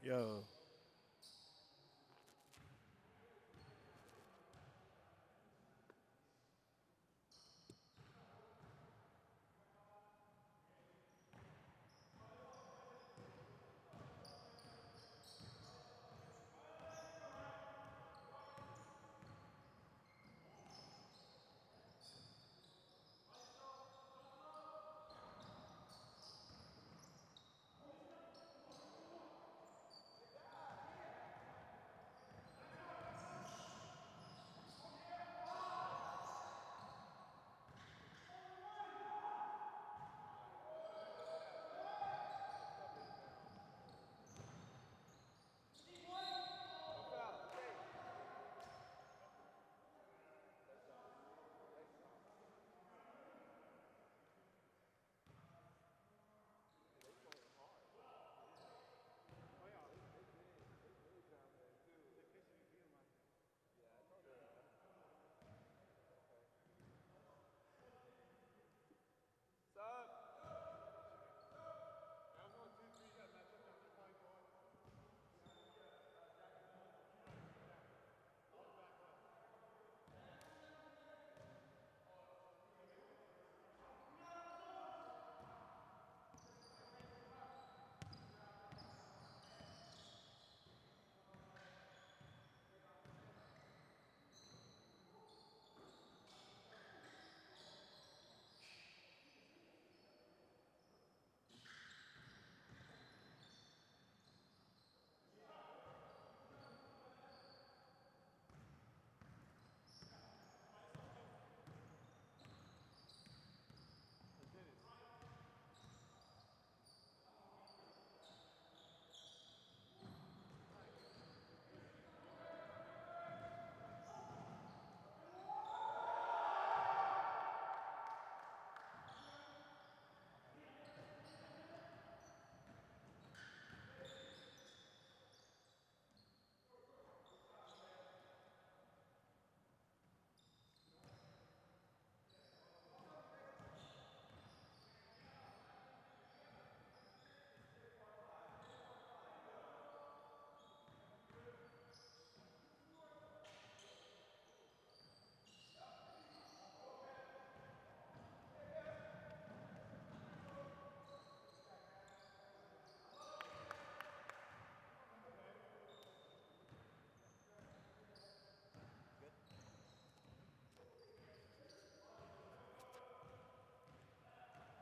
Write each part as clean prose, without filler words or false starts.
Yo.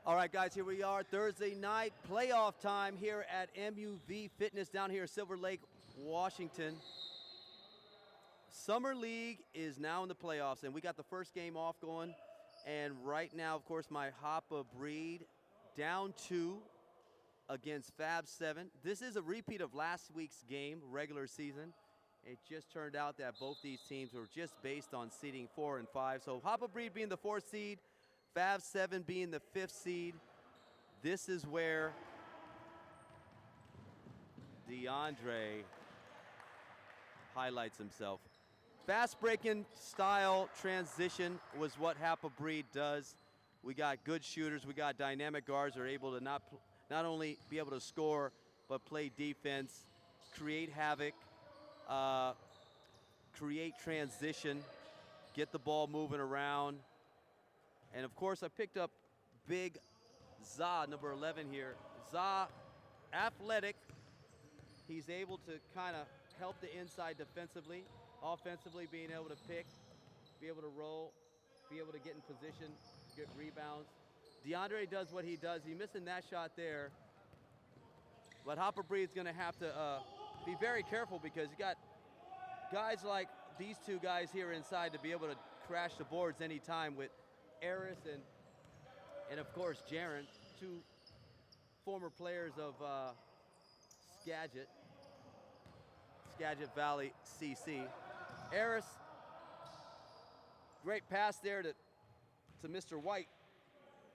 All right, guys, here we are, Thursday night, playoff time here at MUV Fitness down here in Silver Lake, Washington. Summer League is now in the playoffs, and we got the first game off going. And right now, of course, my Hoppa Breed down 2 against Fab 7. This is a repeat of last week's game, regular season. It just turned out that both these teams were just based on seeding 4 and 5. So Hoppa Breed being the 4th seed, Fab 7 being the 5th seed. This is where DeAndre highlights himself. Fast breaking style transition was what Hoppa Breed does. We got good shooters, we got dynamic guards that are able to not only be able to score, but play defense, create havoc, create transition, get the ball moving around. And of course, I picked up big Za, number 11 here. Za, athletic. He's able to kind of help the inside defensively, offensively being able to pick, be able to roll, be able to get in position, get rebounds. DeAndre does what he does. He's missing that shot there. But Hoppa Breed's going to have to be very careful because you got guys like these two guys here inside to be able to crash the boards anytime with Eris and of course Jaron, two former players of Skagit Valley CC. Eris, great pass there to Mr. White.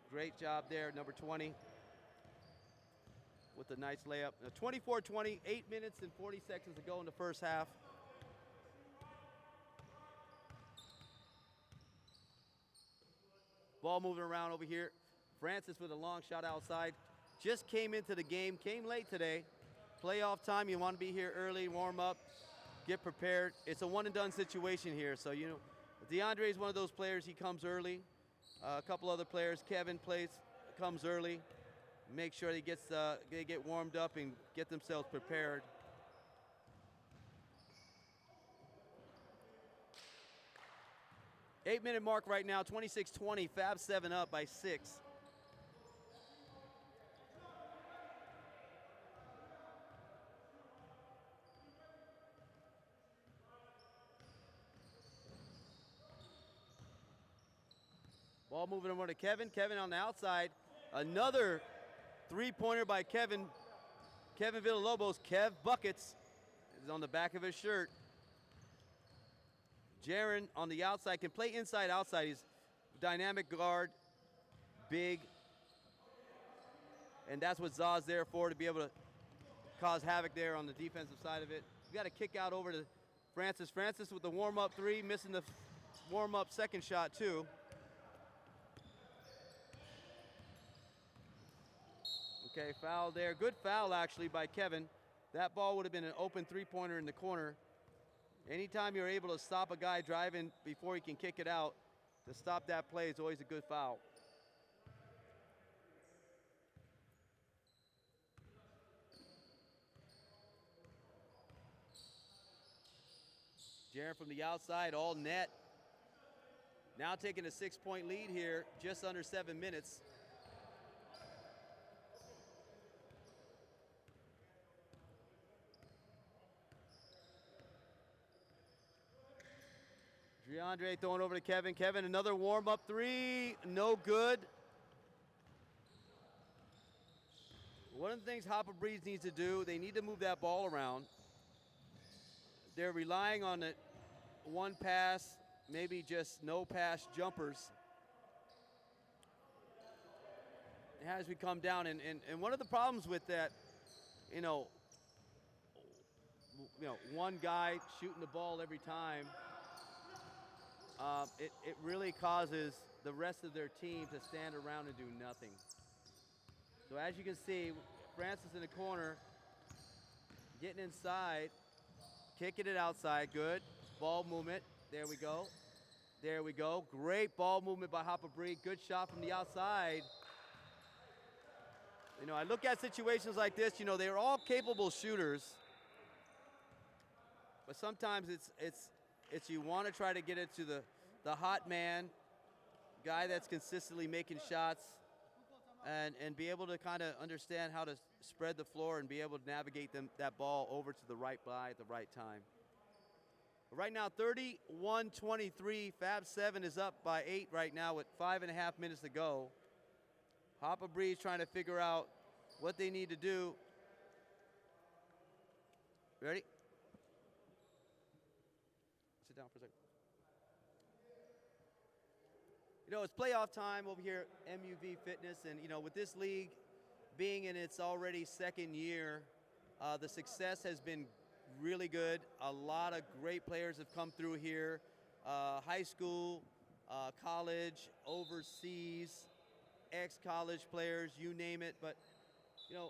Great job there, number 20, with a nice layup. 24-20, 8 minutes and 40 seconds to go in the first half. Ball moving around over here. Francis with a long shot outside. Just came into the game, came late today. Playoff time, you want to be here early, warm up, get prepared. It's a one-and-done situation here. So, you know, DeAndre is one of those players, he comes early. A couple other players, Kevin comes early. Make sure they get warmed up and get themselves prepared. Eight-minute mark right now, 26-20, Fab 7 up by 6. Ball moving over to Kevin. Kevin on the outside. Another three-pointer by Kevin. Kevin Villalobos. Kev Buckets is on the back of his shirt. Jaren on the outside can play inside, outside. He's dynamic guard, big. And that's what Za's there for, to be able to cause havoc there on the defensive side of it. We got a kick out over to Francis. Francis with the warm-up three, missing the warm-up second shot too. Okay, foul there. Good foul, actually, by Kevin. That ball would have been an open three-pointer in the corner. Anytime you're able to stop a guy driving before he can kick it out, to stop that play is always a good foul. Jaren from the outside, all net. Now taking a 6-point lead here, just under 7 minutes. DeAndre throwing over to Kevin. Kevin, another warm-up three, no good. One of the things Hopper Breeze needs to do, they need to move that ball around. They're relying on it, one pass, maybe just no pass jumpers. As we come down, and one of the problems with that, you know, one guy shooting the ball every time, it really causes the rest of their team to stand around and do nothing. So as you can see, Francis in the corner, getting inside, kicking it outside, good. Ball movement, there we go. There we go, great ball movement by Hopper Bree, good shot from the outside. You know, I look at situations like this, you know, they're all capable shooters, but sometimes it's you want to try to get it to the hot man, guy that's consistently making shots, and be able to kind of understand how to spread the floor and be able to navigate that ball over to the right guy at the right time. But right now, 31-23, Fab 7 is up by 8 right now with 5.5 minutes to go. Hopper Breeze trying to figure out what they need to do. Ready? Sit down for a second. You know, it's playoff time over here at MUV Fitness, and you know, with this league being in its already second year, the success has been really good. A lot of great players have come through here, high school, college, overseas, ex-college players, you name it. But you know,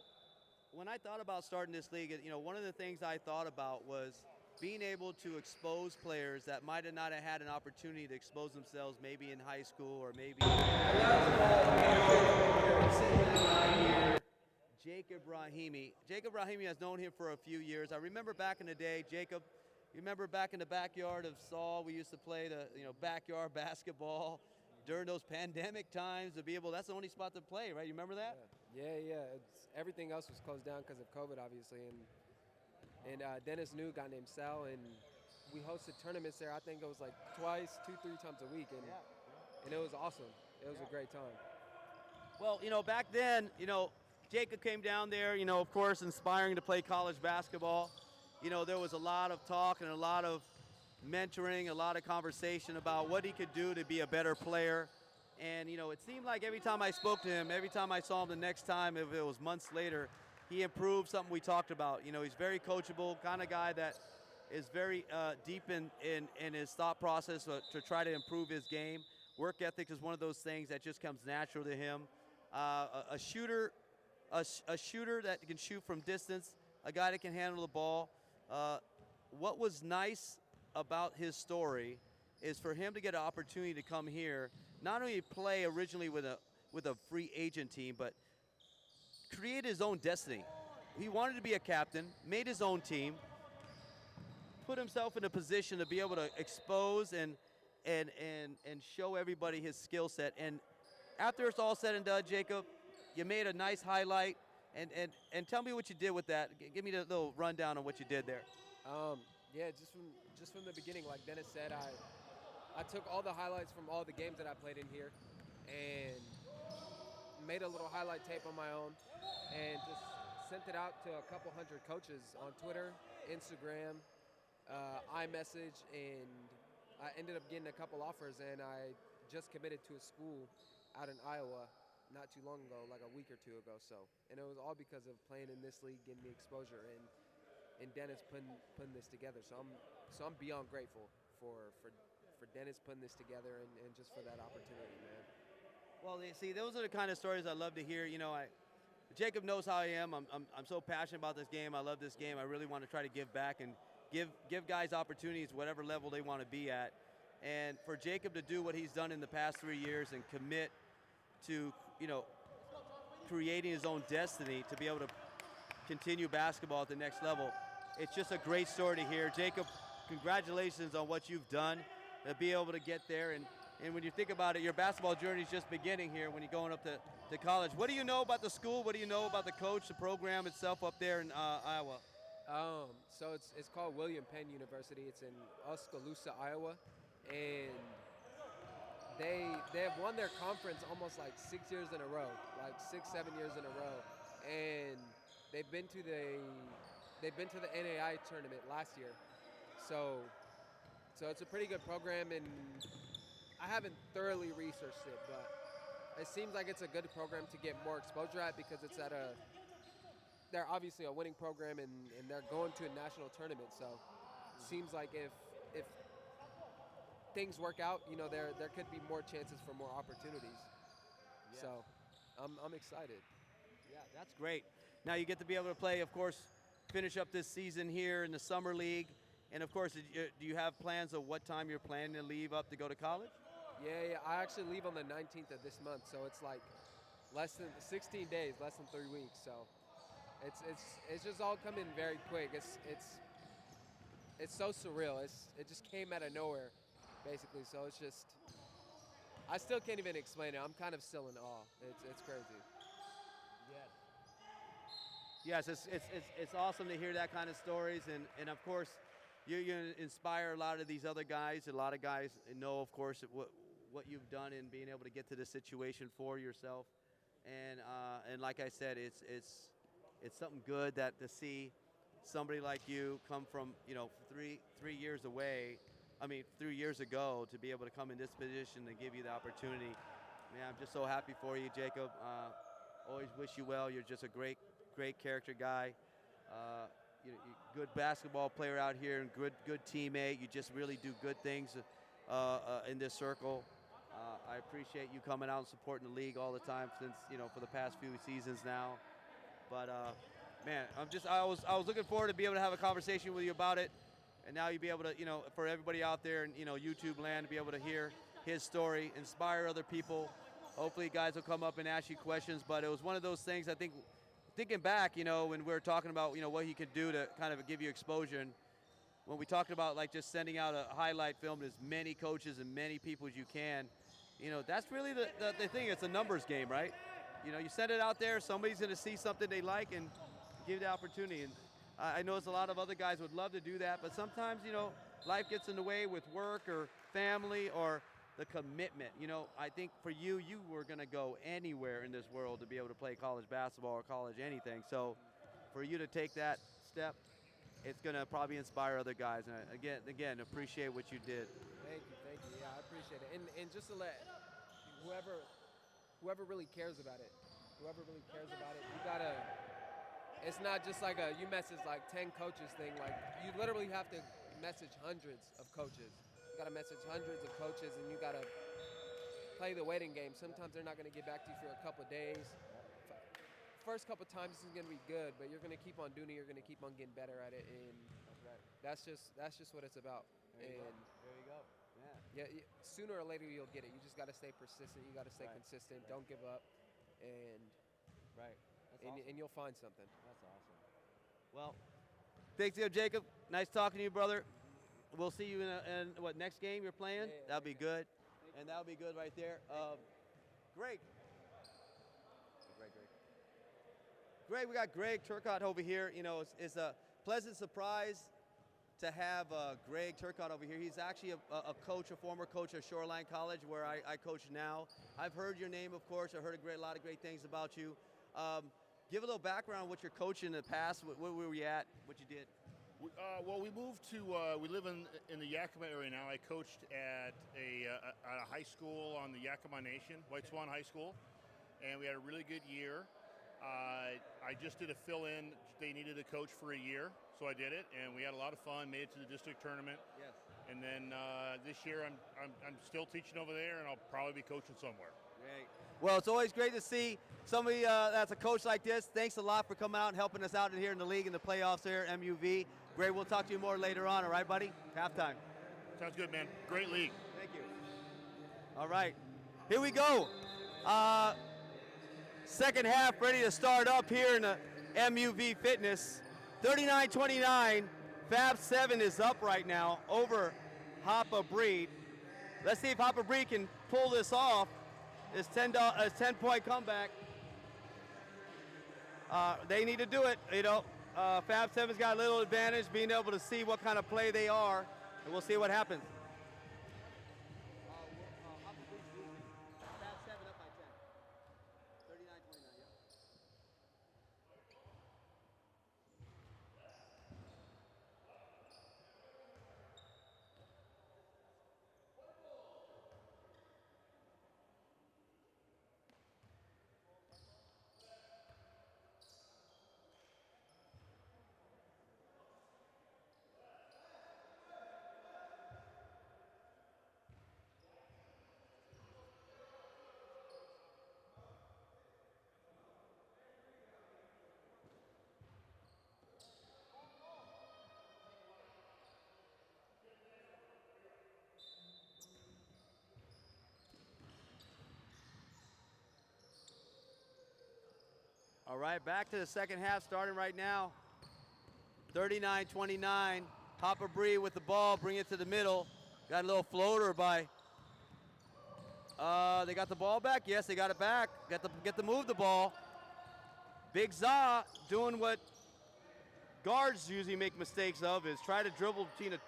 when I thought about starting this league, you know, one of the things I thought about was being able to expose players that might have not have had an opportunity to expose themselves maybe in high school or maybe Jacob Rahimi. Jacob Rahimi has known him for a few years. I remember back in the day, Jacob, you remember back in the backyard of Saul, we used to play the backyard basketball during those pandemic times to be able, that's the only spot to play, right? You remember that? Yeah. Everything else was closed down because of COVID, obviously. And Dennis knew a guy named Sal, and we hosted tournaments there. I think it was like twice, 2-3 times a week, and it was awesome. It was a great time. Well, you know, back then, you know, Jacob came down there, you know, of course, inspiring to play college basketball. You know, there was a lot of talk and a lot of mentoring, a lot of conversation about what he could do to be a better player. And, you know, it seemed like every time I spoke to him, every time I saw him the next time, if it was months later, he improved something we talked about. You know, he's very coachable, kind of guy that is very deep in his thought process to try to improve his game. Work ethic is one of those things that just comes natural to him. A shooter that can shoot from distance, a guy that can handle the ball. What was nice about his story is for him to get an opportunity to come here, not only play originally with a free agent team, but create his own destiny. He wanted to be a captain, made his own team, put himself in a position to be able to expose and show everybody his skill set. And after it's all said and done, Jacob, you made a nice highlight. And tell me what you did with that. Give me the little rundown on what you did there. Yeah, just from the beginning, like Dennis said, I took all the highlights from all the games that I played in here and made a little highlight tape on my own and just sent it out to a couple hundred coaches on Twitter, Instagram, iMessage, and I ended up getting a couple offers, and I just committed to a school out in Iowa not too long ago, like a week or two ago. So, and it was all because of playing in this league, getting me exposure, and Dennis putting this together. So I'm beyond grateful for Dennis putting this together and just for that opportunity, man. Well, see, those are the kind of stories I love to hear. You know, Jacob knows how I am. I'm so passionate about this game. I love this game. I really want to try to give back and give guys opportunities, whatever level they want to be at. And for Jacob to do what he's done in the past 3 years and commit to, you know, creating his own destiny to be able to continue basketball at the next level, it's just a great story to hear. Jacob, congratulations on what you've done to be able to get there. And when you think about it, your basketball journey is just beginning here when you're going up to college. What do you know about the school? What do you know about the coach, the program itself up there in Iowa? So it's called William Penn University. It's in Oskaloosa, Iowa, and they have won their conference almost like 6 years in a row, like 6-7 years in a row, and they've been to the NAI tournament last year. So it's a pretty good program, and I haven't thoroughly researched it, but it seems like it's a good program to get more exposure at because it's they're obviously a winning program and they're going to a national tournament. So it seems like if things work out, you know, there could be more chances for more opportunities. Yeah. So I'm excited. Yeah, that's great. Now you get to be able to play, of course, finish up this season here in the summer league. And of course, do you have plans of what time you're planning to leave up to go to college? Yeah, I actually leave on the 19th of this month, so it's like less than 16 days, less than 3 weeks. So it's just all coming very quick. It's so surreal. It just came out of nowhere, basically. So it's just, I still can't even explain it. I'm kind of still in awe. It's crazy. Yes, it's awesome to hear that kind of stories, and of course, you're going to inspire a lot of these other guys. A lot of guys know, of course, what you've done in being able to get to this situation for yourself, and like I said, it's something good that to see somebody like you come from, you know, 3 years away. I mean, 3 years ago to be able to come in this position and give you the opportunity. Man, I'm just so happy for you, Jacob. Always wish you well. You're just a great character guy. You're good basketball player out here and good teammate. You just really do good things in this circle. I appreciate you coming out and supporting the league all the time since, you know, for the past few seasons now. But man, I was looking forward to be able to have a conversation with you about it, and now you'll be able to, you know, for everybody out there in, you know, YouTube land, to be able to hear his story, inspire other people. Hopefully, guys will come up and ask you questions. But it was one of those things, I think. Thinking back, you know, when we were talking about, you know, what he could do to kind of give you exposure, and when we talked about like just sending out a highlight film to as many coaches and many people as you can, you know, that's really the thing. It's a numbers game, right? You know, you send it out there, somebody's going to see something they like and give the opportunity. And I know there's a lot of other guys would love to do that, but sometimes, you know, life gets in the way with work or family or the commitment. You know, I think for you were going to go anywhere in this world to be able to play college basketball or college anything. So for you to take that step, it's going to probably inspire other guys. And again, appreciate what you did. Thank you. Yeah, I appreciate it. And just to let whoever really cares about it, you gotta, it's not just like you message like 10 coaches thing. Like, you literally have to message hundreds of coaches. You got to message hundreds of coaches, and you got to play the waiting game. Sometimes they're not going to get back to you for a couple of days. first couple times it's going to be good, but you're going to keep on doing it. You're going to keep on getting better at it, and that's just what it's about. There you go. Yeah. Sooner or later you'll get it. You just got to stay persistent. You got to stay consistent. Right. Don't give up, and That's awesome. and you'll find something. That's awesome. Well, thanks, Jacob. Nice talking to you, brother. We'll see you in what, next game you're playing? Yeah, That'll be good. And that'll be good right there. Greg. Greg, we got Greg Turcotte over here. You know, it's a pleasant surprise to have Greg Turcotte over here. He's actually a coach, a former coach at Shoreline College, where I coach now. I've heard your name, of course. I've heard a lot of great things about you. Give a little background on what you're coaching in the past, where were you at, what you did. Well, we moved to, we live in the Yakima area now. I coached at a high school on the Yakima Nation, White Swan High School, and we had a really good year. I just did a fill-in. They needed a coach for a year, so I did it, and we had a lot of fun, made it to the district tournament. Yes. And then this year I'm still teaching over there, and I'll probably be coaching somewhere. Great. Well, it's always great to see somebody that's a coach like this. Thanks a lot for coming out and helping us out in here in the league in the playoffs here at MUV. Great, we'll talk to you more later on, all right, buddy? Halftime. Sounds good, man. Great league. Thank you. All right, here we go. Second half ready to start up here in the MUV Fitness. 39-29, Fab 7 is up right now over Hoppa Breed. Let's see if Hoppa Breed can pull this off. This 10-point comeback. They need to do it, you know. Fab 7's got a little advantage being able to see what kind of play they are, and we'll see what happens. Fab 7 up by 10. 39-29, yeah. All right, back to the second half starting right now. 39-29. Hoppa Breed with the ball, bring it to the middle. Got a little floater by. They got the ball back. Yes, they got it back. Get to move the ball. Big Za doing what guards usually make mistakes of, is try to dribble between a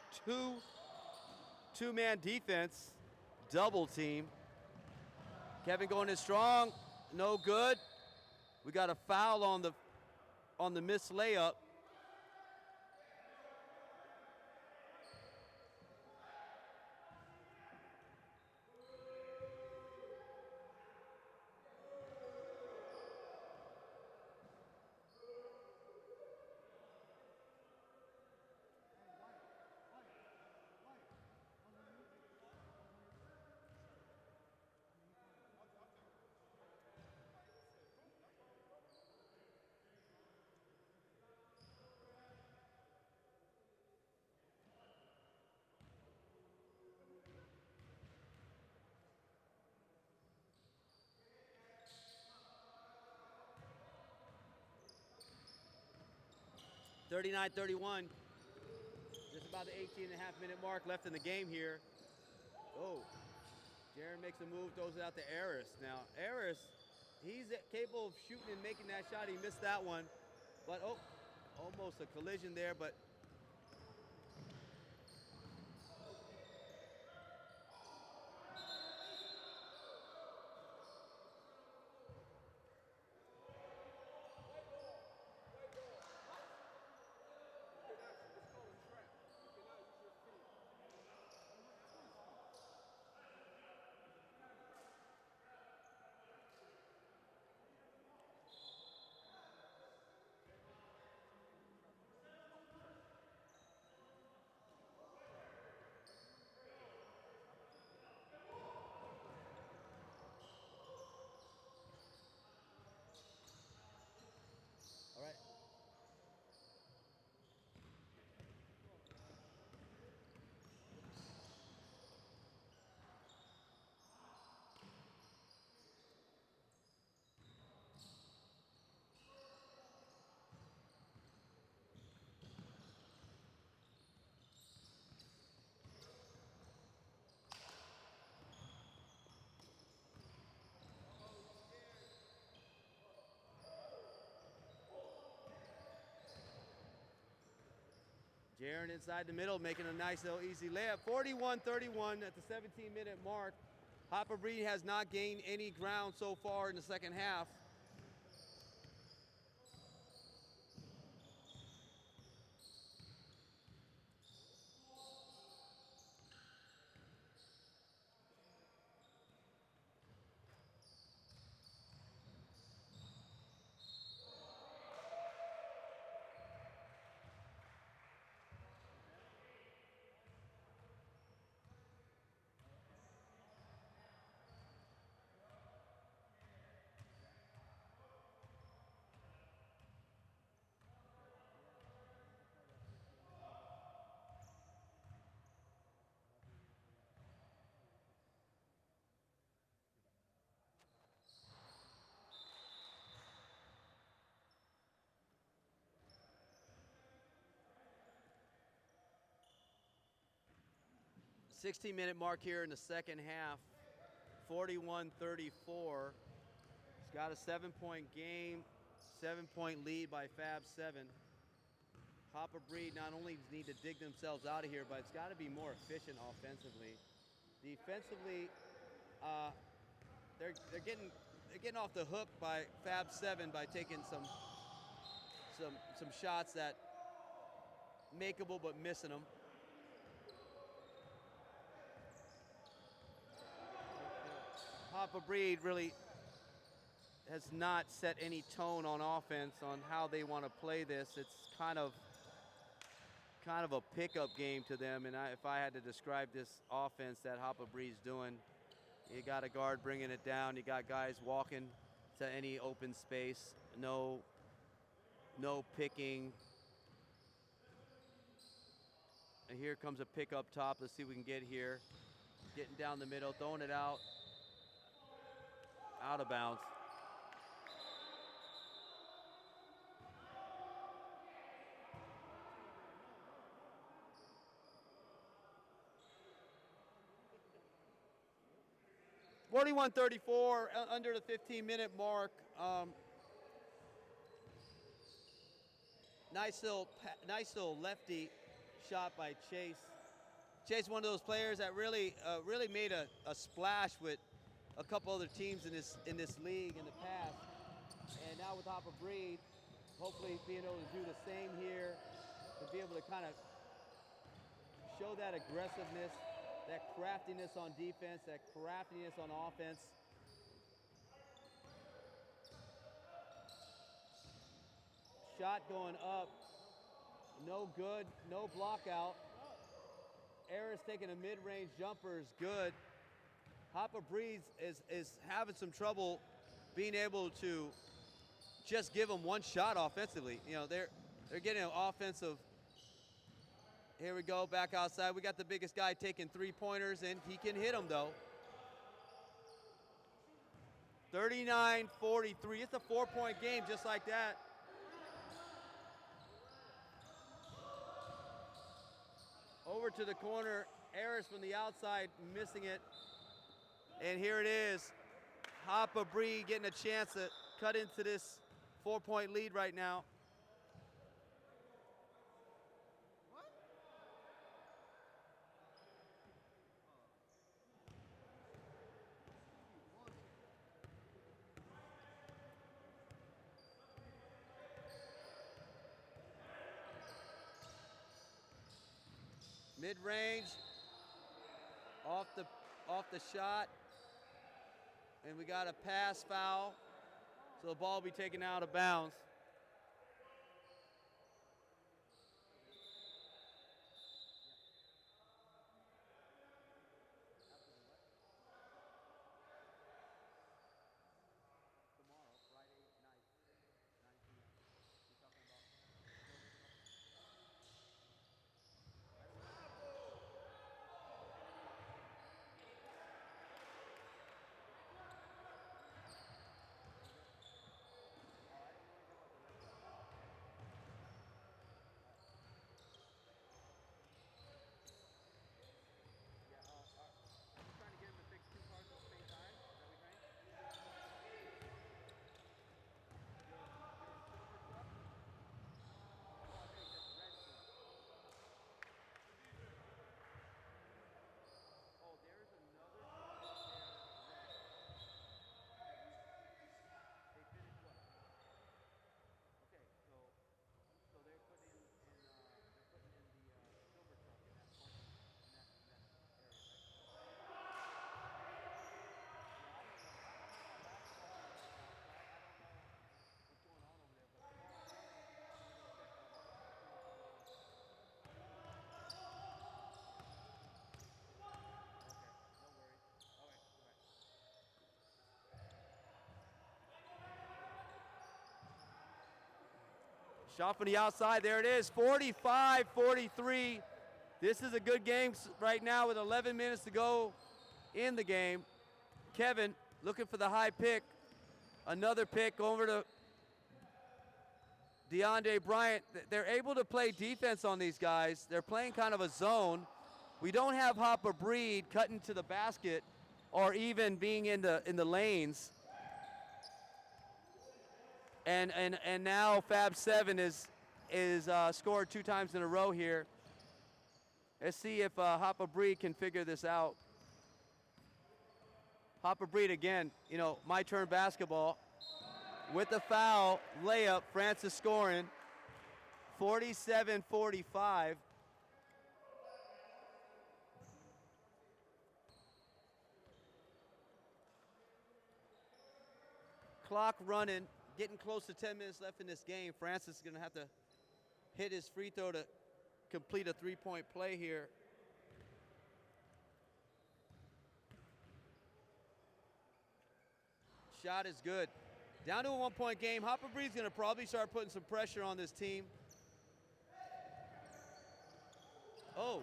two-man defense, double team. Kevin going in strong, no good. We got a foul on the missed layup. (39-31). Just about the 18.5-minute mark left in the game here. Oh, Jaron makes a move, throws it out to Aris. Now, Aris, he's capable of shooting and making that shot. He missed that one. But, oh, almost a collision there, but Jaron inside the middle, making a nice little easy layup. 41-31 at the 17-minute mark. Hopper Breed has not gained any ground so far in the second half. Sixteen-minute mark here in the second half. 41-34. It's got a 7-point game, 7-point lead by Fab 7. Hopper Breed not only need to dig themselves out of here, but it's got to be more efficient offensively. Defensively, they're getting off the hook by Fab 7 by taking some shots that makeable but missing them. Hopper Breed really has not set any tone on offense on how they want to play this. It's kind of a pickup game to them, and if I had to describe this offense that Hopper Breed's doing, you got a guard bringing it down, you got guys walking to any open space, no picking. And here comes a pick up top. Let's see if we can get here. Getting down the middle, throwing it out of bounds. (41-34) under the 15-minute mark. Nice little lefty shot by Chase. Chase, one of those players that really made a splash with a couple other teams in this league in the past, and now with Hopper Breed, hopefully being able to do the same here, to be able to kind of show that aggressiveness, that craftiness on defense, that craftiness on offense. Shot going up, no good, no block out. Eris taking a mid-range jumper is good. Hopper Breed is having some trouble being able to just give them one shot offensively. You know, they're getting an offensive. Here we go, back outside. We got the biggest guy taking three-pointers, and he can hit them, though. 39-43. It's a 4-point game just like that. Over to the corner. Eris from the outside, missing it. And here it is. Hopper Breed getting a chance to cut into this 4-point lead right now. Mid-range, off the shot, and we got a pass foul, so the ball will be taken out of bounds. Shot from the outside. There it is. 45-43. This is a good game right now with 11 minutes to go in the game. Kevin looking for the high pick. Another pick over to DeAndre Bryant. They're able to play defense on these guys. They're playing kind of a zone. We don't have Hopper Breed cutting to the basket or even being in the lanes. And now Fab 7 is scored 2 times in a row here. Let's see if Hopper Breed can figure this out. Hopper Breed again, you know, my turn basketball. With the foul, layup, Francis scoring 47-45. Clock running, getting close to 10 minutes left in this game. Francis is going to have to hit his free throw to complete a three-point play here. Shot is good. Down to a one-point game. Hopper Breed's going to probably start putting some pressure on this team. Oh.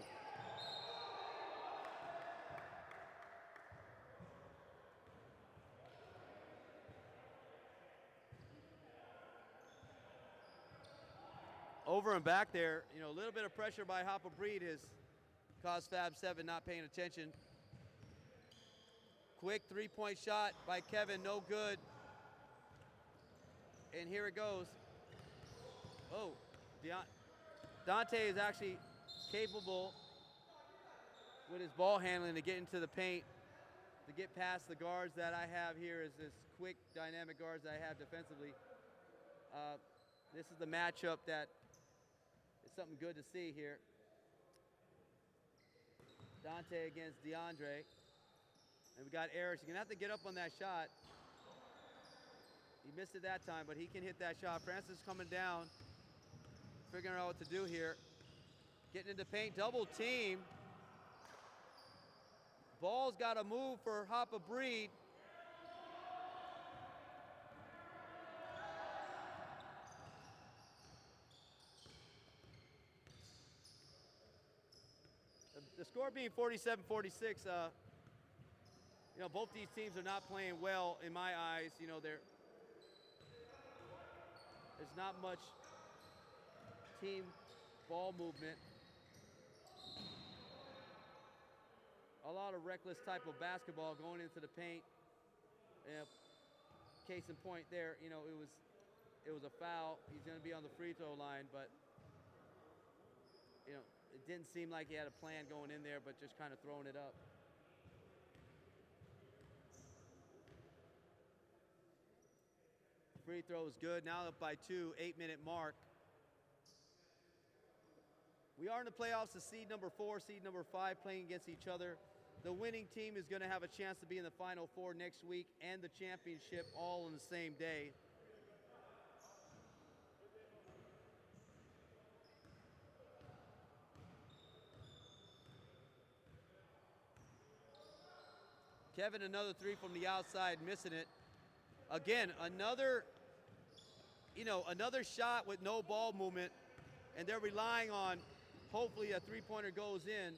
Over and back there, you know, a little bit of pressure by Hopper Breed has caused Fab 7 not paying attention. Quick three-point shot by Kevin, no good. And here it goes. Oh, Dante is actually capable with his ball handling to get into the paint, to get past the guards that I have here, is this quick, dynamic guards that I have defensively. This is the matchup that is something good to see here. Dante against DeAndre. And we got Eric. You're going to have to get up on that shot. He missed it that time, but he can hit that shot. Francis coming down, figuring out what to do here. Getting into paint, double team. Ball's got to move for Hopper Breed. The score being 47-46, you know, both these teams are not playing well in my eyes. You know, there's not much team ball movement. A lot of reckless type of basketball going into the paint. Case in point there, you know, it was a foul. He's going to be on the free throw line, but you know, it didn't seem like he had a plan going in there, but just kind of throwing it up. Free throw is good. Now up by 2, 8-minute mark. We are in the playoffs. The seed number 4, seed number 5 playing against each other. The winning team is going to have a chance to be in the Final Four next week and the championship all on the same day. Kevin, another three from the outside, missing it. Again, another shot with no ball movement, and they're relying on hopefully a three-pointer goes in.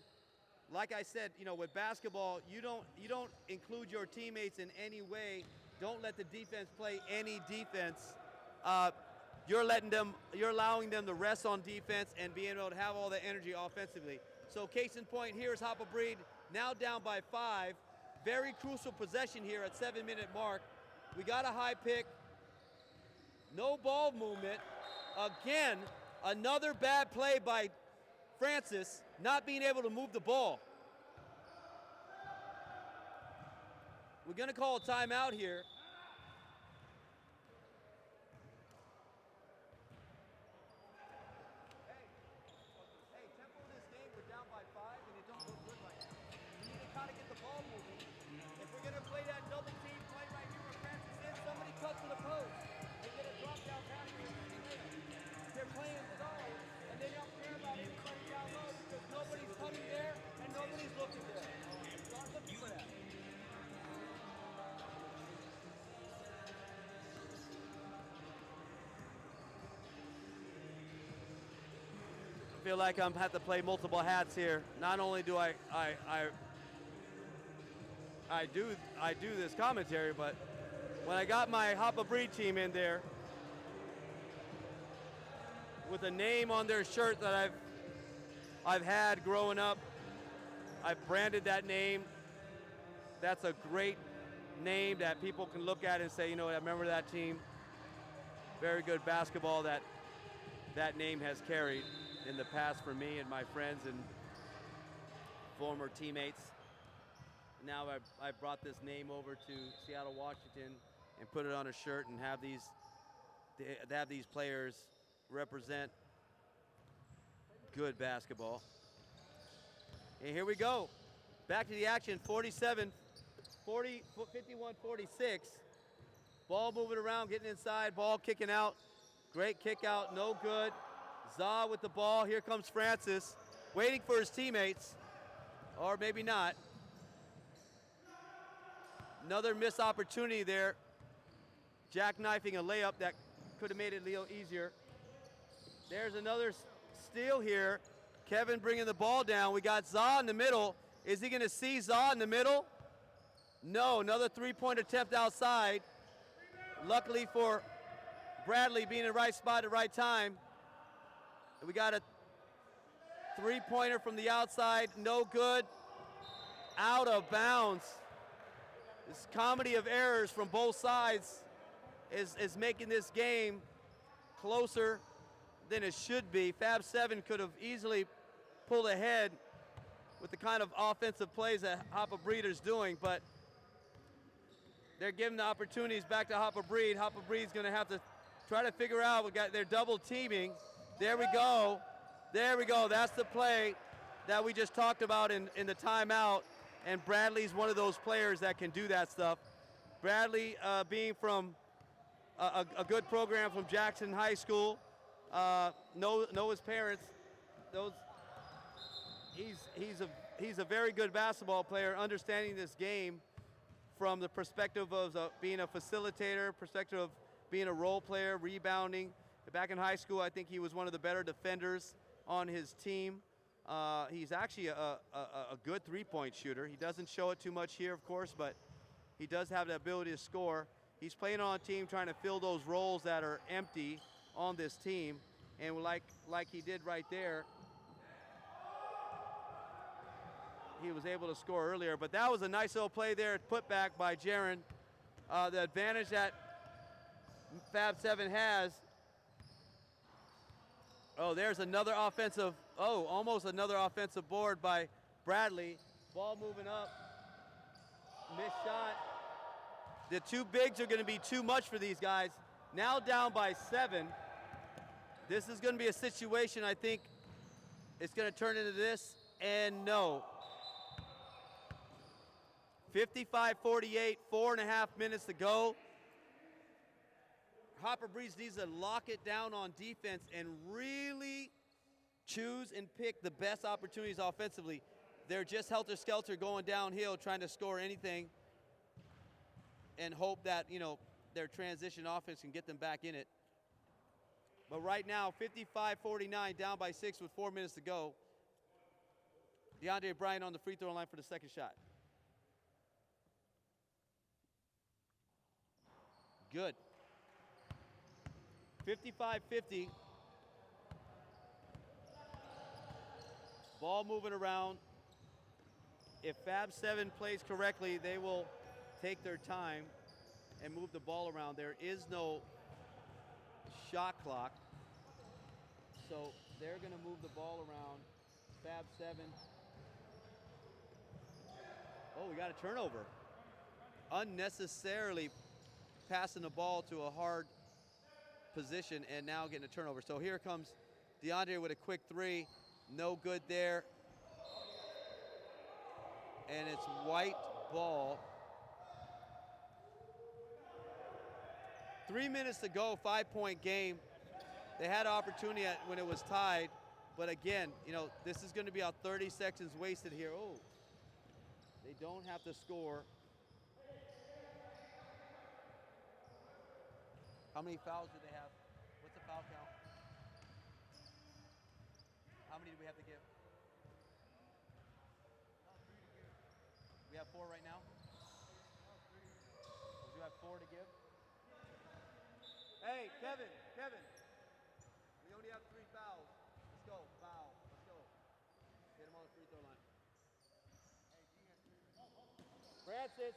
Like I said, you know, with basketball, you don't include your teammates in any way. Don't let the defense play any defense. You're allowing them to rest on defense and being able to have all the energy offensively. So case in point, here's Hopper Breed, now down by 5. Very crucial possession here at 7-minute mark. We got a high pick. No ball movement. Again, another bad play by Francis, not being able to move the ball. We're going to call a timeout here. Hey, tempo in this game, we're down by 5, and it don't look good right now. We need to kind of get the ball moving. If we're going to play that double team play right here where Francis is, somebody cuts to the post. They get a drop down pass here. They're playing zone, and they don't care about anybody down low because nobody's coming there and nobody's looking there. Start looking for that. feel like I'm have to play multiple hats here. Not only do I do this commentary, but when I got my Hapa Breed team in there with a name on their shirt that I've had growing up, I branded that name. That's a great name that people can look at and say, you know, I remember that team. Very good basketball that name has carried in the past for me and my friends and former teammates. Now I brought this name over to Seattle, Washington, and put it on a shirt and have these players represent good basketball. And here we go. Back to the action, 51-46. Ball moving around, getting inside, ball kicking out. Great kick out, no good. Za with the ball, here comes Francis, waiting for his teammates, or maybe not. Another missed opportunity there. Jackknifing a layup that could have made it a little easier. There's another steal here. Kevin bringing the ball down. We got Za in the middle. Is he gonna see Za in the middle? No, another three-point attempt outside. Luckily for Bradley being in the right spot at the right time. We got a three-pointer from the outside, no good. Out of bounds. This comedy of errors from both sides is making this game closer than it should be. Fab 7 could have easily pulled ahead with the kind of offensive plays that Hapa Breed is doing, but they're giving the opportunities back to Hapa Breed. Hapa Breed's gonna have to try to figure out, they're double teaming. There we go. There we go. That's the play that we just talked about in the timeout. And Bradley's one of those players that can do that stuff. Bradley being from a good program from Jackson High School, know his parents. He's a very good basketball player, understanding this game from the perspective of being a facilitator, perspective of being a role player, rebounding. Back in high school, I think he was one of the better defenders on his team. He's actually a good three-point shooter. He doesn't show it too much here, of course, but he does have the ability to score. He's playing on a team trying to fill those roles that are empty on this team. And like he did right there, he was able to score earlier. But that was a nice little play there, put back by Jaron. The advantage that Fab 7 has. Oh, there's another offensive, almost another offensive board by Bradley. Ball moving up, missed shot. The two bigs are gonna be too much for these guys. Now down by 7. This is gonna be a situation, I think, it's gonna turn into this, and no. 55-48, 4.5 minutes to go. Hapa Breed needs to lock it down on defense and really choose and pick the best opportunities offensively. They're just helter-skelter going downhill trying to score anything and hope that, their transition offense can get them back in it. But right now, 55-49, down by 6 with 4 minutes to go. DeAndre Bryant on the free throw line for the second shot. Good. 55-50. Ball moving around. If Fab 7 plays correctly, they will take their time and move the ball around. There is no shot clock. So they're going to move the ball around. Fab 7. Oh, we got a turnover. Unnecessarily passing the ball to a hard position and now getting a turnover. So here comes DeAndre with a quick three. No good there. And it's white ball. 3 minutes to go, 5-point game. They had an opportunity when it was tied, but again, this is going to be about 30 seconds wasted here. Oh, they don't have to score. How many fouls do they have? What's the foul count? How many do we have to give? We have 4 right now? Would you have 4 to give? Hey, Kevin. We only have 3 fouls. Let's go. Foul. Let's go. Get him on the free throw line. Francis.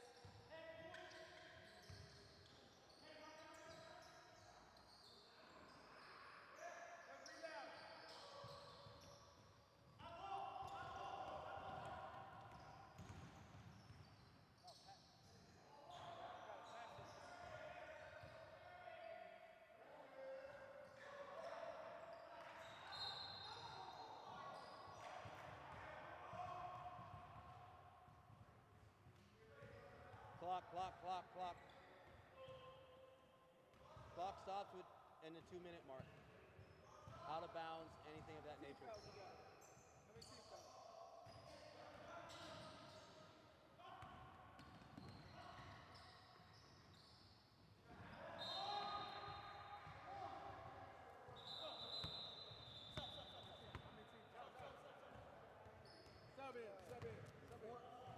Clock. Clock stops in the 2-minute mark. Out of bounds, anything of that nature.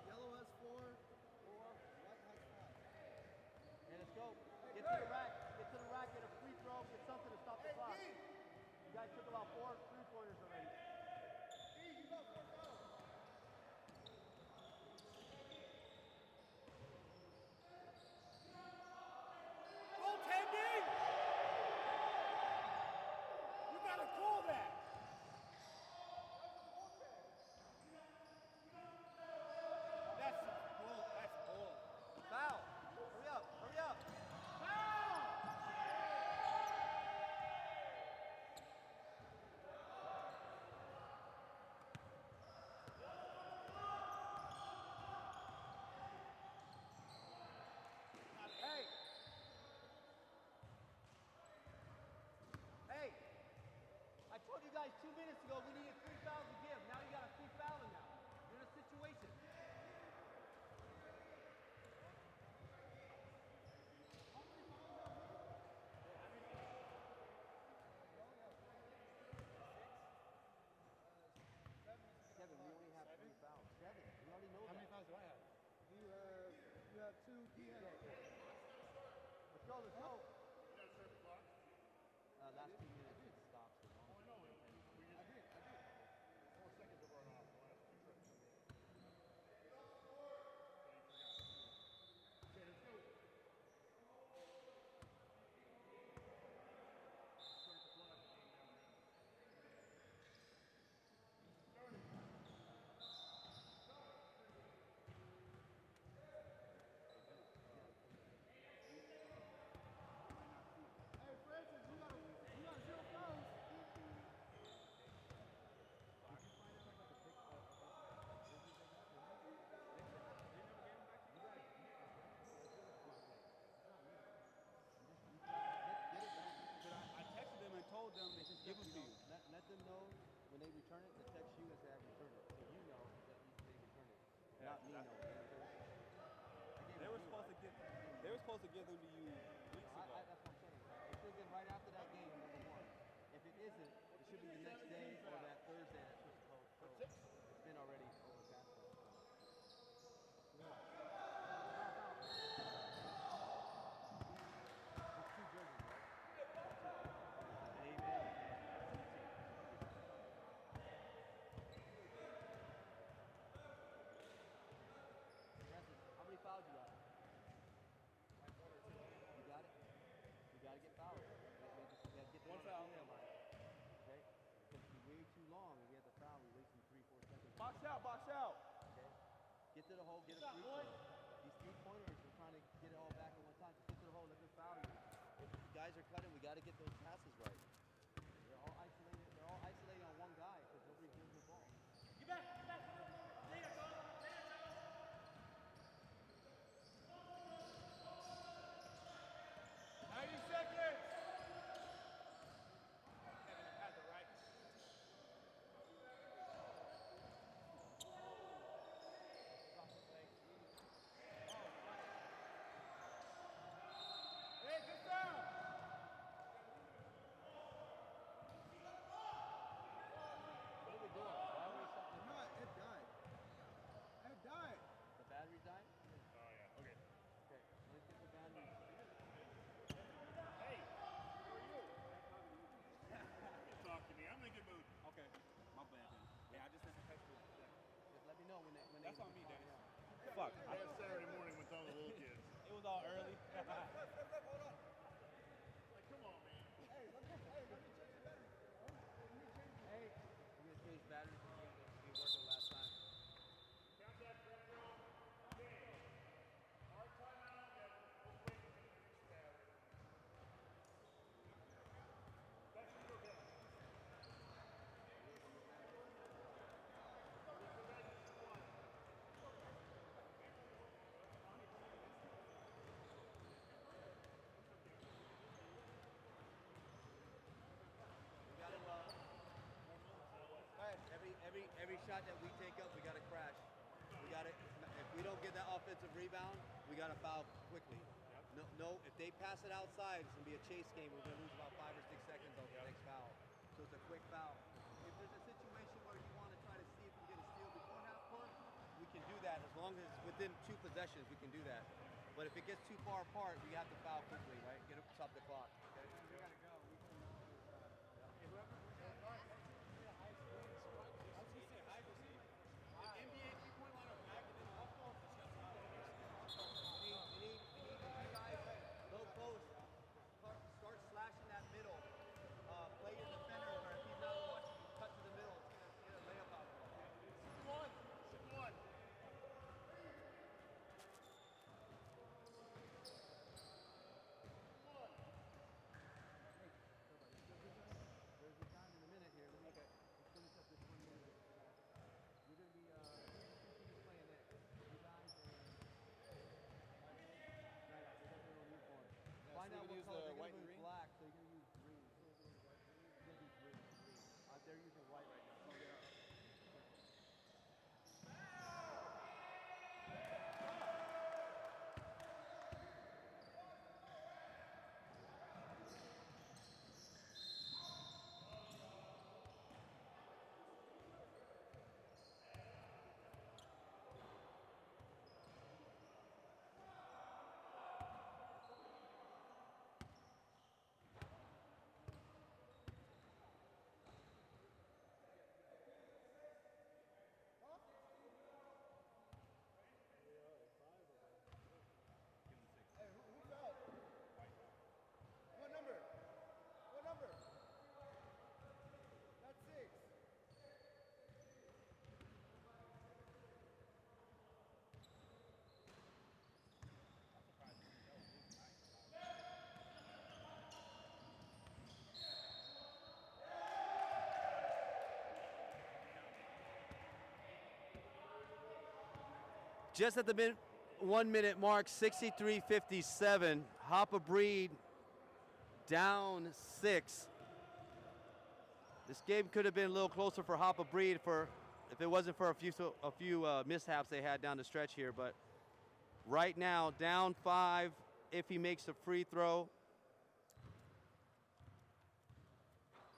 Yellow has 4, white has 5. Okay, let's go. Get to the rack. Get a free throw. Get something to stop the clock. You guys took about 4 3-pointers already. Goaltending! You gotta call that. That's bull. That's bull. Foul. Hurry up. Foul! Hey. I told you guys 2 minutes ago we needed 3 fouls to give. Now you got a 3 fouling now. You're in a situation. Kevin, we only have 3 fouls. 7. We already know How that. many fouls do I have? You have 2, he has 4. Let's go. You got to start the clock? Last 2 minutes it stops. Oh, no. I did. 4 seconds to run off the last 2 trips. Okay, let's go. Start the clock. Hey, Francis, you got 0 fouls. I texted them and told them they just give them to you. Let them know when they return it to text you and say I returned it. So you know that they returned it. Not me knowing. They were supposed to give. They were supposed to give them to you weeks ago. That's what I'm saying. It should have been right after that game, number 1. If it isn't, it should be the next day or that Thursday that switch code. So it's been already over past that. It's 2 jerseys, right? Amen. Francis, how many fouls you got? You got it? You got to get fouled. You got to get them 1 on the foul. free throw line. Okay? Because if you wait too long and we have the foul, we wasting 3-4 seconds. Box out. Okay? Get to the hole, get a free throw. These 3-pointers, we're trying to get it all back at one time. Just get to the hole, let them foul you. If the guys are cutting, we got to get those passes right. They're all isolated on one guy because nobody gives the ball. Get back. 90 seconds. Kevin has it right. Hey, get down. come on, man. Hey, let me change the battery. Let me change it. Hey, you gonna change batteries in here that we worked last time. Count that, Fernando. Okay. Our timeout. We'll wait until the next battery. That's your go. We got to, every shot that we take up, we got to crash. We got to, if we don't get that offensive rebound, we got to foul quickly. No, if they pass it outside, it's going to be a chase game. We're going to lose about 5 or 6 seconds on the next foul. So it's a quick foul. If there's a situation where you want to try to see if we get a steal before half court, we can do that. As long as it's within 2 possessions, we can do that. But if it gets too far apart, we have to foul quickly, right? Get up, stop the clock. Okay? We gotta go. We can NBA three-point line or back and then off ball, the shots are out. We need you guys, low post, start slashing that middle. Play your defender where if he's not watching, cut to the middle. It's going to get a layup out of it. 6-1. There's a time in a minute here. Let's finish up this 1 minute. You're going to be, who's playing next? You guys and... Right, they got their own uniform. Find out what use color. the They're white going to and use green? black, so you're going to use green. You're going to use green. They're using white right now. Oh, they are. Hey, who fouled? What number? What number? That's 6. Just at the 1 minute mark, 63-57. Hoppa Breed down 6. This game could have been a little closer for Hoppa Breed if it wasn't for a few mishaps they had down the stretch here. But right now, down 5 if he makes a free throw.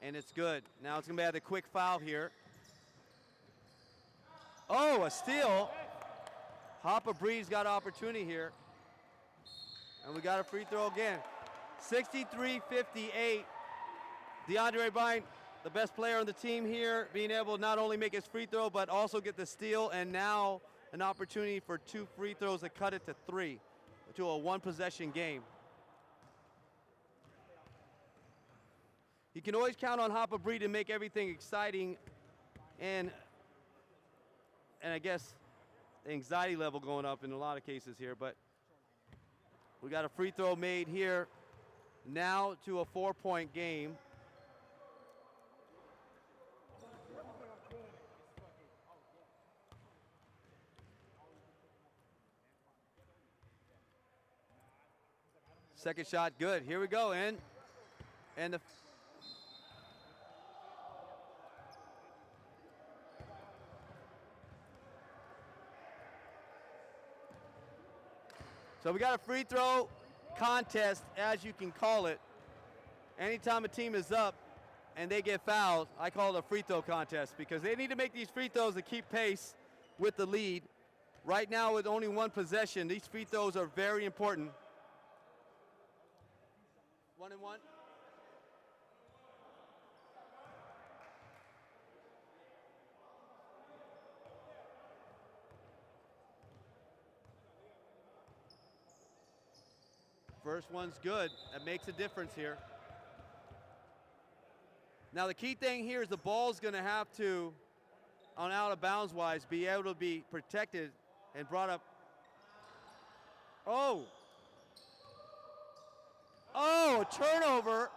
And it's good. Now it's going to be the quick foul here. Oh, a steal. Hoppa Breed's got an opportunity here. And we got a free throw again. 63-58. DeAndre Bryant, the best player on the team here, being able to not only make his free throw, but also get the steal, and now an opportunity for 2 free throws to cut it to 3, to a 1-possession game. You can always count on Hoppa Breed to make everything exciting, and I guess the anxiety level going up in a lot of cases here, but we got a free throw made here. Now to a 4-point game. Second shot, good. Here we go, and the so we got a free throw contest, as you can call it. Anytime a team is up and they get fouled, I call it a free throw contest because they need to make these free throws to keep pace with the lead. Right now, with only 1 possession, these free throws are very important. 1 and 1. First one's good. That makes a difference here. Now the key thing here is the ball's going to have to, on out of bounds wise, be able to be protected and brought up. Oh! Oh, turnover.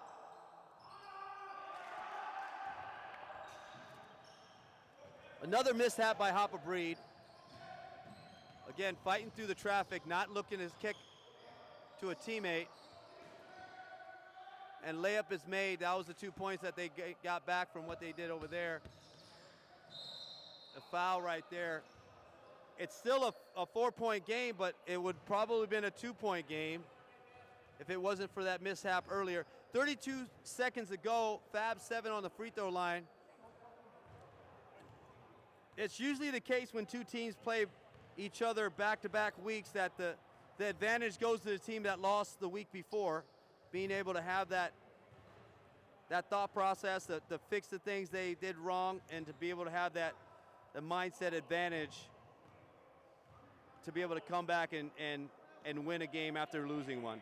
Another mishap by Hopper Breed. Again, fighting through the traffic, not looking to kick to a teammate. And layup is made. That was the 2 points that they got back from what they did over there. A foul right there. It's still a 4-point game, but it would probably have been a 2-point game if it wasn't for that mishap earlier. 32 seconds ago, Fab 7 on the free throw line. It's usually the case when two teams play each other back-to-back weeks that the advantage goes to the team that lost the week before, being able to have that thought process, to fix the things they did wrong, and to be able to have the mindset advantage to be able to come back and win a game after losing one.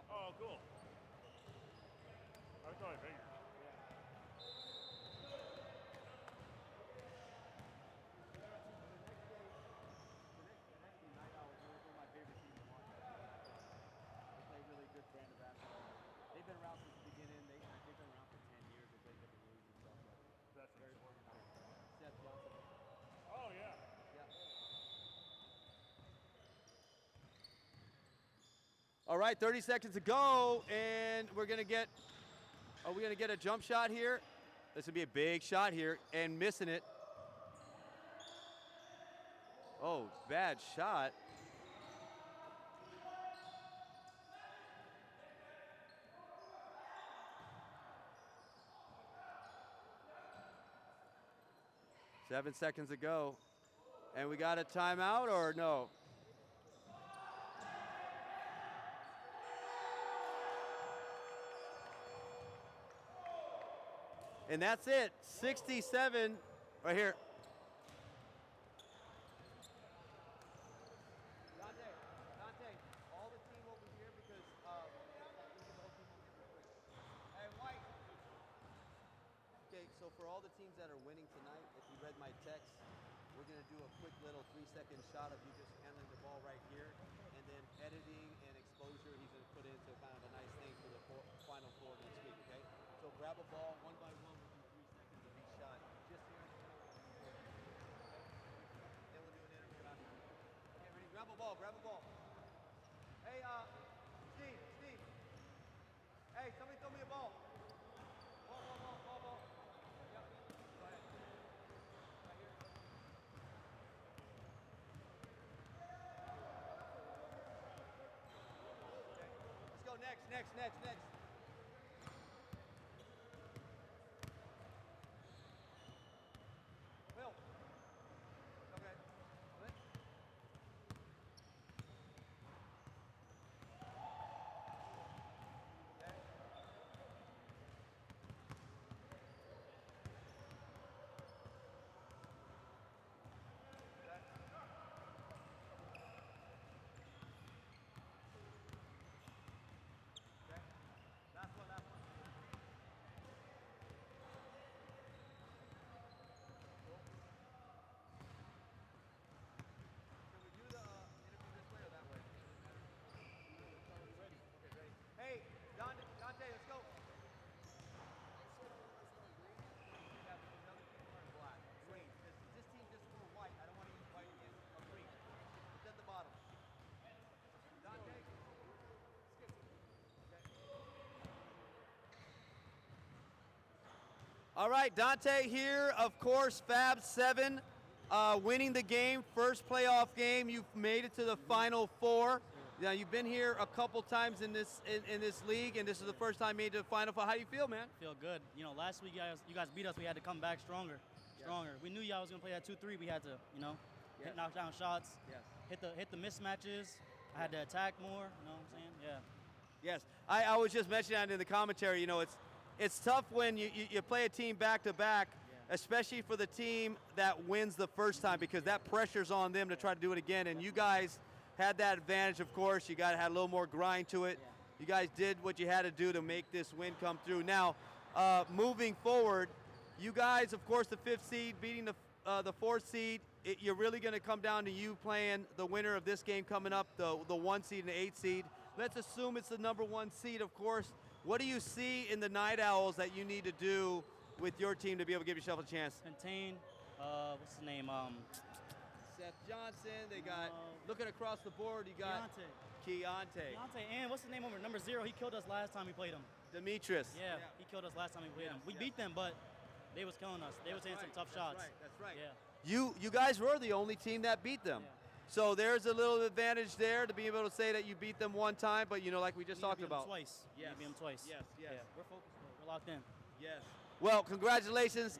Oh, cool. I thought I figured. They've been around since the beginning. They've been around for 10 years. They played different leagues and stuff. But That's very organized. Seth Johnson. Oh, yeah. All right, 30 seconds to go, and we're gonna get. Are we gonna get a jump shot here? This would be a big shot here, and missing it. Oh, bad shot. Seven seconds to go. And we got a timeout or no? And that's it. 67 right here. Dante, all the team over here because hey, White. Okay, so for all the teams that are winning tonight, if you read my text, we're going to do a quick little 3-second shot of you just handling the ball right here, and then editing and exposure he's going to put into kind of a nice thing for the final four next week, okay? So grab a ball one by one, we'll do 3 seconds of each shot. Just here. Then we'll do an interview out here. Okay, ready? Grab a ball, grab a ball. Hey, Steve. Hey, somebody throw me a ball. Ball. Yep. Go ahead. Right here. Okay. Let's go next. Will. Okay. What? Okay. Okay. All right, Dante here, of course, Fab 7, winning the game, first playoff game. You've made it to the Final Four. Now, you've been here a couple times in this league, and this is the first time you made it to the Final Four. How do you feel, man? Feel good. You know, last week you guys beat us. We had to come back stronger. We knew y'all was gonna play at 2-3. We had to, knock down shots, hit the mismatches. I had to attack more. You know what I'm saying? Yeah. Yes, I was just mentioning that in the commentary. You know, it's tough when you play a team back to back, especially for the team that wins the first time, because that pressure's on them to try to do it again. And you guys had that advantage, of course. You had a little more grind to it. You guys did what you had to do to make this win come through. Now, moving forward, you guys, of course, the 5th seed beating the 4th seed. You're really going to come down to you playing the winner of this game coming up, the 1 seed and the 8 seed. Let's assume it's the number 1 seed, of course. What do you see in the Night Owls that you need to do with your team to be able to give yourself a chance? Contain. What's his name? Seth Johnson. They got looking across the board. You got Keontae. And what's his name over number 0? He killed us last time we played him. Demetrius. Yeah, he killed us last time we played him. We beat them, but they was killing us. They was hitting some tough shots. That's right. Yeah. You guys were the only team that beat them. Yeah. So there's a little advantage there to be able to say that you beat them one time, but like we just talked about. Twice. Yes. You beat them twice. Yes. Yeah. We're focused. We're locked in. Yes. Well, congratulations.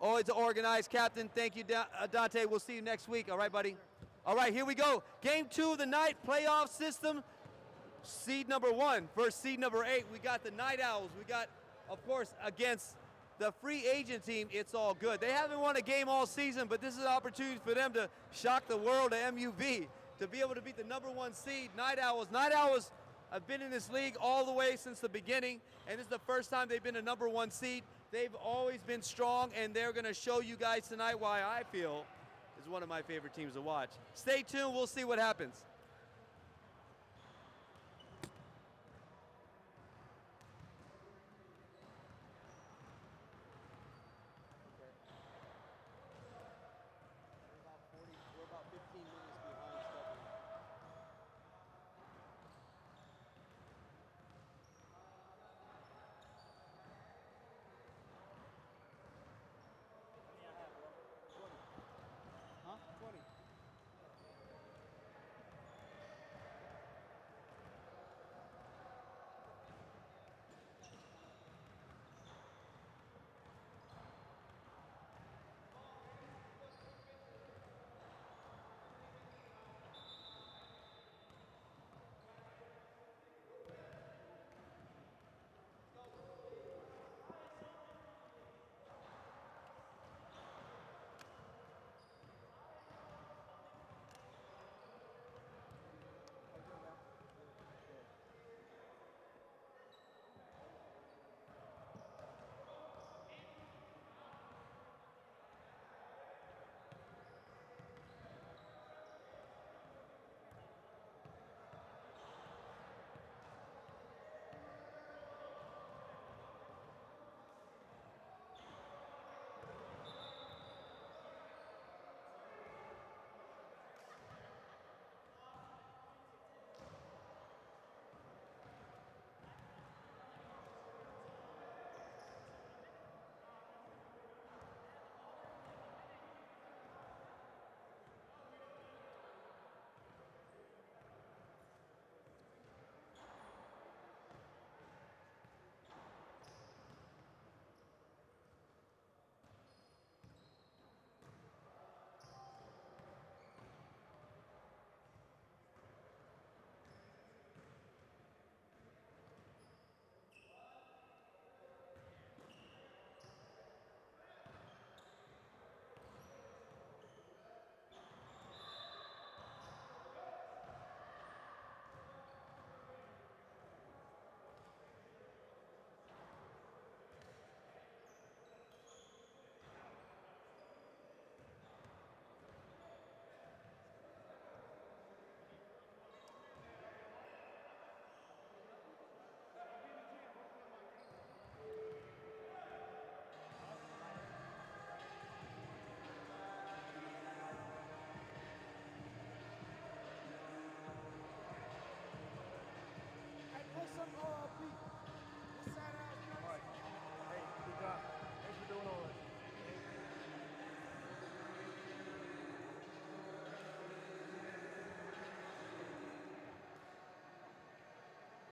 Always an organized captain. Thank you, Dante. We'll see you next week. All right, buddy? All right, here we go. Game 2 of the night, playoff system. Seed number 1 versus seed number 8. We got the Night Owls. We got, of course, against the free agent team, It's All Good. They haven't won a game all season, but this is an opportunity for them to shock the world of MUV, to be able to beat the number 1 seed, Night Owls. Night Owls have been in this league all the way since the beginning, and this is the first time they've been a number 1 seed. They've always been strong, and they're going to show you guys tonight why I feel is one of my favorite teams to watch. Stay tuned. We'll see what happens.